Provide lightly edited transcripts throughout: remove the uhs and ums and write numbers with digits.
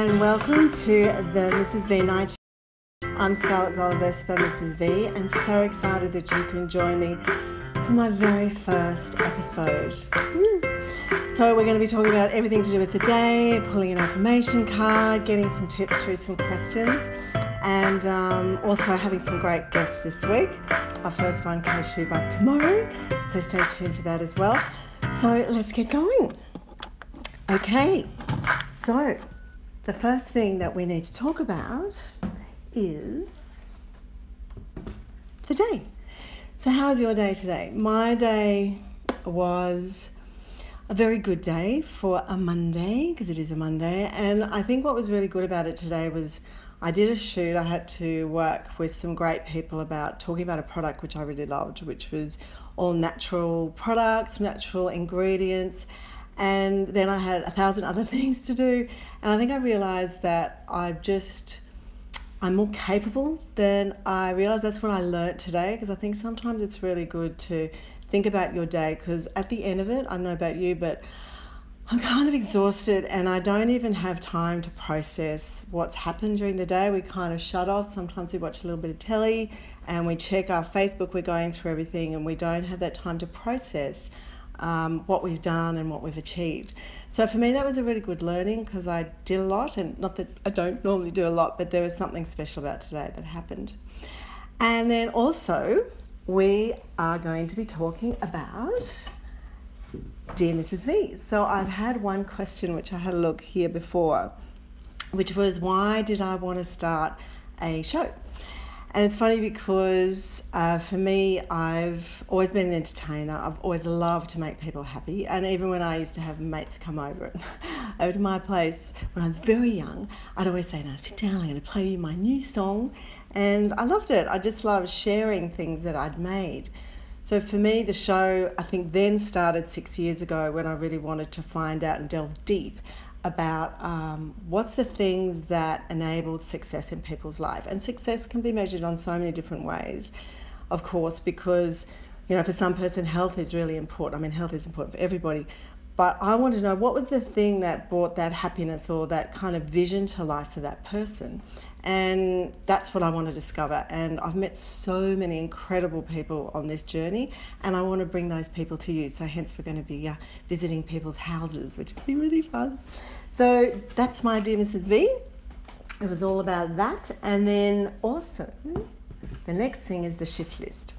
and welcome to the Mrs. V Night Show. I'm Scarlett's Oliver for Mrs. V, and so excited that you can join me for my very first episode. So we're going to be talking about everything to do with the day, pulling an affirmation card, getting some tips through some questions, and also having some great guests this week. Our first one can shoot up tomorrow, so stay tuned for that as well. So let's get going. Okay, so the first thing that we need to talk about is the day. So how was your day today? My day was a very good day for a Monday, because it is a Monday, and I think what was really good about it today was I did a shoot. I had to work with some great people about talking about a product which I really loved, which was all natural products, natural ingredients, and then I had 1,000 other things to do, and I think I realized that I'm more capable than I realized. That's what I learned today, because I think sometimes it's really good to think about your day, because at the end of it, I don't know about you, but I'm kind of exhausted and I don't even have time to process what's happened during the day. We kind of shut off. Sometimes we watch a little bit of telly and we check our Facebook. We're going through everything and we don't have that time to process what we've done and what we've achieved. So for me, that was a really good learning, because I did a lot, and not that I don't normally do a lot, but there was something special about today that happened. And then also, we are going to be talking about Dear Mrs. V. So I've had one question which I had a look here before, which was, why did I want to start a show? And it's funny because for me, I've always been an entertainer. I've always loved to make people happy. And even when I used to have mates come over to my place when I was very young, I'd always say, no, sit down, I'm going to play you my new song. And I loved it. I just loved sharing things that I'd made. So for me, the show, I think, then started 6 years ago, when I really wanted to find out and delve deep about what's the things that enabled success in people's life. And success can be measured on so many different ways, of course, because, you know, for some person, health is really important. I mean, health is important for everybody. But I want to know, what was the thing that brought that happiness or that kind of vision to life for that person? And that's what I want to discover. And I've met so many incredible people on this journey, and I want to bring those people to you. So hence we're going to be visiting people's houses, which will be really fun. So that's my Dear Mrs. V. It was all about that. And then also, the next thing is the shift list.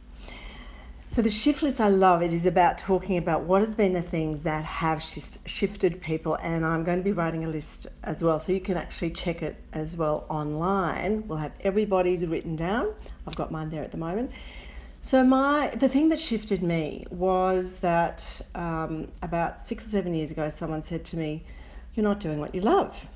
So the Shiftless I Love, it is about talking about what has been the things that have shifted people, and I'm going to be writing a list as well, so you can actually check it as well online. We'll have everybody's written down. I've got mine there at the moment. So the thing that shifted me was that about 6 or 7 years ago, someone said to me, "You're not doing what you love."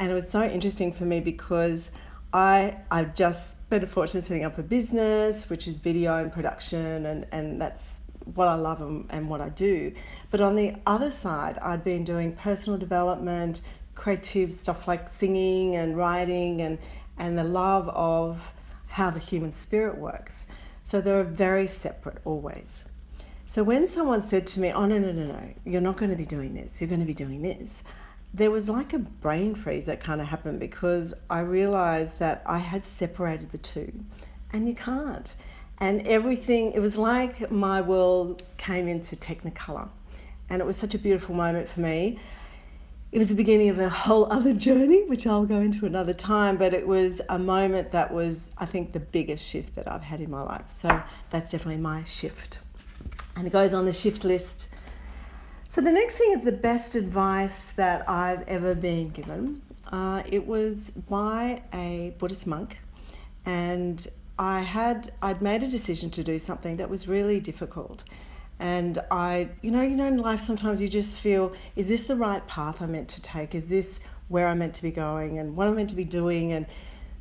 And it was so interesting for me, because I've just been fortunate setting up a business, which is video and production, and that's what I love and what I do. But on the other side, I'd been doing personal development, creative stuff like singing and writing, and the love of how the human spirit works. So they were very separate always. So when someone said to me, "Oh, no, you're not going to be doing this, you're going to be doing this," there was like a brain freeze that kind of happened, because I realized that I had separated the two, and you can't. And everything, it was like my world came into Technicolor, and it was such a beautiful moment for me. It was the beginning of a whole other journey, which I'll go into another time, but it was a moment that was, I think, the biggest shift that I've had in my life. So that's definitely my shift. And it goes on the shift list. So the next thing is the best advice that I've ever been given. It was by a Buddhist monk, and I'd made a decision to do something that was really difficult. And you know, in life sometimes you just feel, is this the right path I'm meant to take? Is this where I'm meant to be going and what I'm meant to be doing? And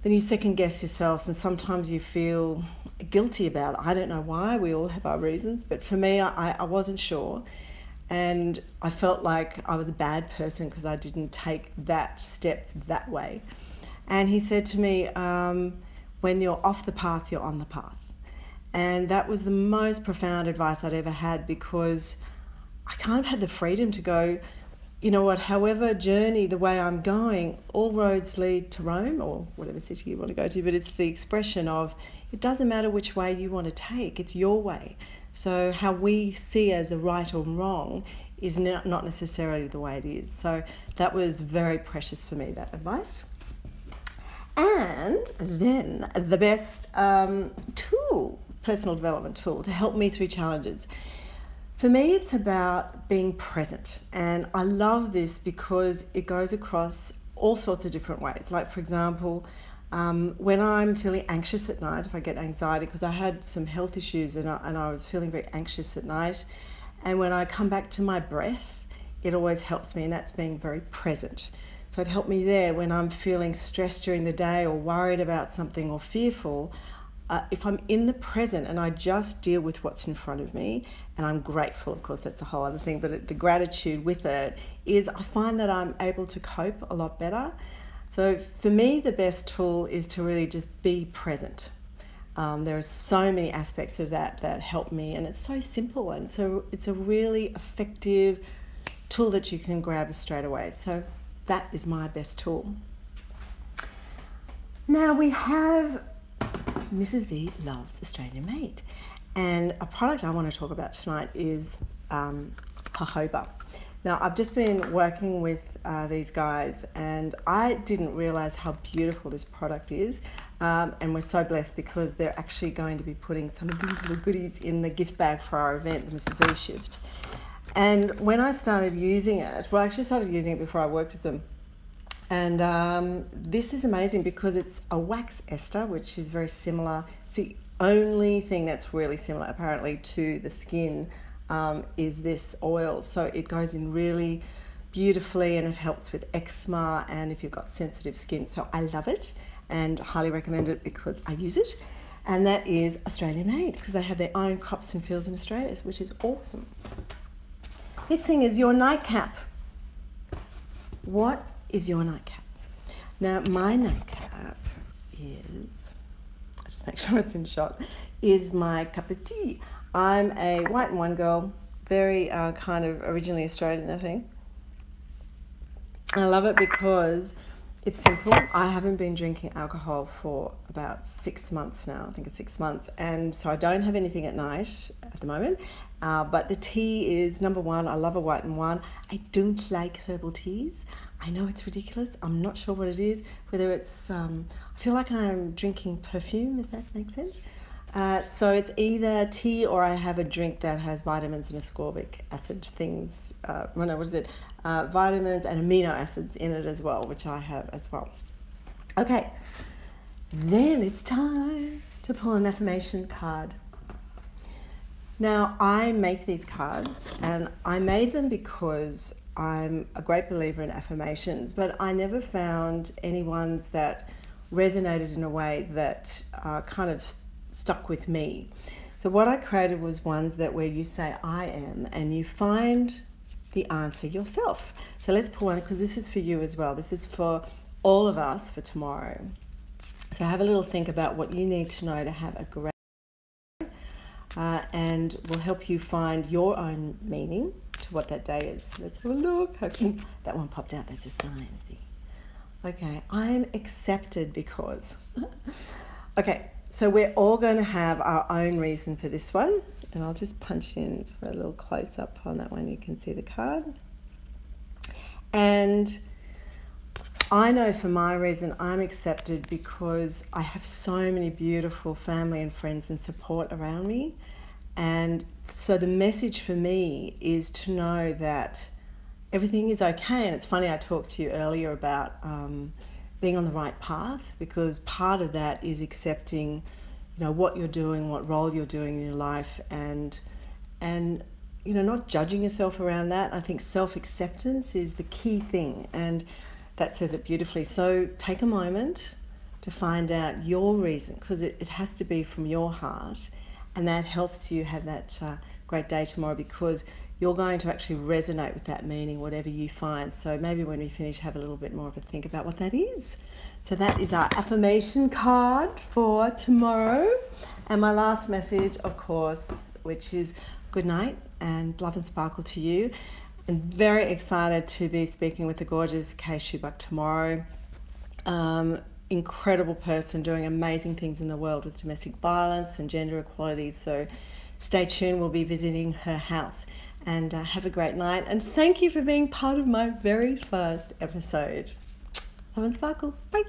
then you second guess yourselves, and sometimes you feel guilty about it. I don't know why, we all have our reasons, but for me, I wasn't sure. And I felt like I was a bad person because I didn't take that step that way. And he said to me, when you're off the path, you're on the path. And that was the most profound advice I'd ever had, because I kind of had the freedom to go, you know what, however journey, the way I'm going, all roads lead to Rome, or whatever city you want to go to, but it's the expression of it doesn't matter which way you want to take, it's your way. So how we see as a right or wrong is not necessarily the way it is. So that was very precious for me, that advice. And then the best tool, personal development tool to help me through challenges. For me, it's about being present. And I love this because it goes across all sorts of different ways. Like, for example, when I'm feeling anxious at night, if I get anxiety, because I had some health issues and I was feeling very anxious at night. And when I come back to my breath, it always helps me, and that's being very present. So it helped me there when I'm feeling stressed during the day or worried about something or fearful. If I'm in the present and I just deal with what's in front of me, and I'm grateful, of course, that's a whole other thing, but the gratitude with it is I find that I'm able to cope a lot better. So for me, the best tool is to really just be present. There are so many aspects of that help me, and it's so simple, and it's a really effective tool that you can grab straight away. So that is my best tool. Now we have Mrs. V loves Australian made, and a product I want to talk about tonight is jojoba. Now I've just been working with these guys, and I didn't realize how beautiful this product is, and we're so blessed because they're actually going to be putting some of these little goodies in the gift bag for our event, the Mrs. V Shift. And when I started using it, well, I actually started using it before I worked with them. And this is amazing because it's a wax ester, which is very similar. It's the only thing that's really similar, apparently, to the skin is this oil. So it goes in really beautifully, and it helps with eczema and if you've got sensitive skin. So I love it and highly recommend it because I use it. And that is Australian made because they have their own crops and fields in Australia, which is awesome. Next thing is your nightcap. What is your nightcap? Now, my nightcap is, I'll just make sure it's in shot, is my cup of tea. I'm a white and wine girl, very kind of originally Australian, I think. And I love it because it's simple. I haven't been drinking alcohol for about 6 months now. I think it's 6 months. And so I don't have anything at night at the moment. But the tea is number one. I love a white and wine. I don't like herbal teas. I know it's ridiculous. I'm not sure what it is. Whether it's, I feel like I'm drinking perfume, if that makes sense. So it's either tea or I have a drink that has vitamins and ascorbic acid things. Vitamins and amino acids in it as well, which I have as well. Okay, then it's time to pull an affirmation card. Now, I make these cards, and I made them because I'm a great believer in affirmations, but I never found any ones that resonated in a way that kind of stuck with me. So what I created was ones that where you say I am, and you find the answer yourself. So let's pull one, because this is for you as well. This is for all of us for tomorrow. So have a little think about what you need to know to have a great and will help you find your own meaning to what that day is. Let's have a look. That one popped out. That's a sign. Okay, I'm accepted because. Okay, so we're all going to have our own reason for this one. And I'll just punch in for a little close-up on that one. You can see the card. And I know for my reason, I'm accepted because I have so many beautiful family and friends and support around me. And so the message for me is to know that everything is okay. And it's funny, I talked to you earlier about being on the right path, because part of that is accepting, you know, what you're doing, what role you're doing in your life, and you know, not judging yourself around that. I think self-acceptance is the key thing, and that says it beautifully. So take a moment to find out your reason, because it has to be from your heart, and that helps you have that great day tomorrow, because you're going to actually resonate with that meaning, whatever you find. So maybe when we finish, have a little bit more of a think about what that is. So that is our affirmation card for tomorrow. And my last message, of course, which is good night and love and sparkle to you. I'm very excited to be speaking with the gorgeous Kay Schubach tomorrow. Incredible person doing amazing things in the world with domestic violence and gender equality. So stay tuned. We'll be visiting her house. And have a great night. And thank you for being part of my very first episode. Love and sparkle. Bye.